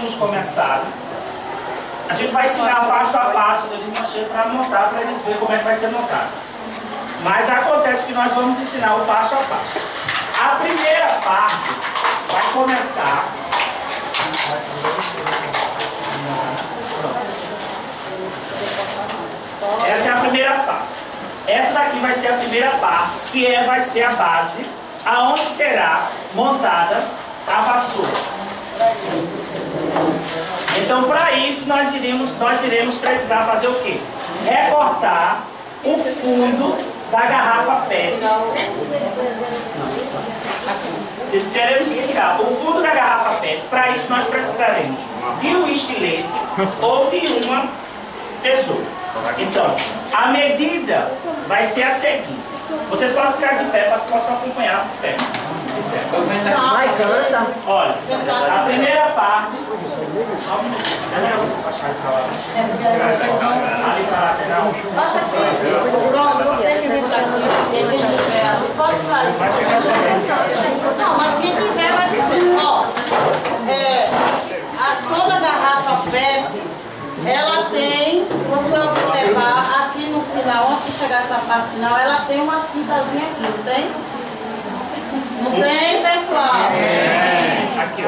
tínhamos começado. A gente vai ensinar passo a passo do livro para montar, para eles verem como é que vai ser montado. Mas acontece que nós vamos ensinar o passo a passo. A primeira parte vai começar. Essa é a primeira parte. Essa daqui vai ser a primeira parte, que vai ser a base, aonde será montada a vassoura. Então, para isso, nós iremos precisar fazer o quê? Recortar o fundo da garrafa PET. Teremos que tirar o fundo da garrafa PET. Para isso, nós precisaremos de um estilete ou de uma tesoura. Então, a medida vai ser a seguinte. Vocês podem ficar de pé para que possam acompanhar de pé. Vai, cansa. Olha, a primeira parte. Passa aqui. Pronto, você que vem pra aqui, quem tiver, pode fazer. Não, mas quem tiver vai dizer, ó, toda garrafa PET, ela tem, se você observar, aqui no final, antes de chegar essa parte final, ela tem uma cintazinha aqui, não tem? Não tem, pessoal? Aqui, ó.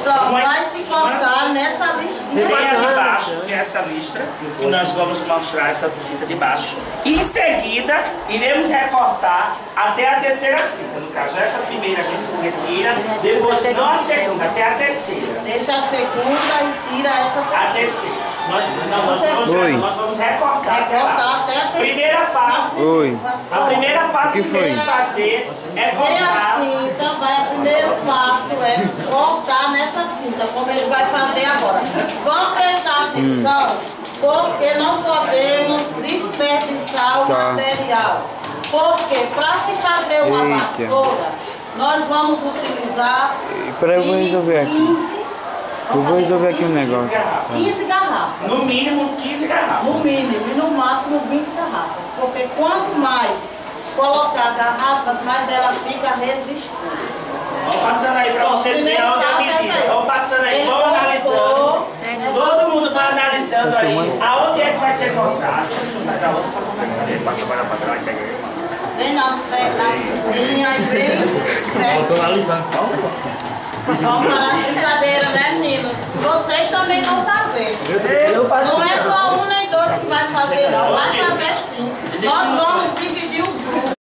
Pronto, vai se colocar nessa listinha. Tem aqui embaixo, que é essa listra, que nós vamos mostrar essa cinta de baixo. E em seguida, iremos recortar até a terceira cinta. No caso, essa primeira a gente retira, depois não a segunda, até a terceira. Deixa a segunda e tira essa terceira. A terceira. Nós vamos recortar até a terceira. Primeira parte. Oi. A primeira fase que temos que fazer é cortar. A cinta, o primeiro passo é cortar nessa cinta, como ele vai fazer agora. Vamos prestar atenção, porque não podemos desperdiçar o material. Porque para se fazer uma vassoura, nós vamos utilizar eu vou resolver aqui. Eu vou resolver aqui um negócio. 15 garrafas. No mínimo 15 garrafas. No mínimo e no máximo 20 garrafas. Porque quanto mais colocar garrafas, mais ela fica resistente. Vou passando aí para vocês verem onde eu medi. Vou passando aí, vou analisando. Todo mundo vai analisando aí aonde é que vai ser cortado. Deixa eu pegar outra para começar. Passa agora para trás, pega aí. Vem na cintinha e vem. Certo? Eu estou analisando. Vamos parar de brincadeira, né, meninos? Vocês também vão fazer. Não é só um nem dois que vai fazer, não. Vai fazer sim. Nós vamos dividir os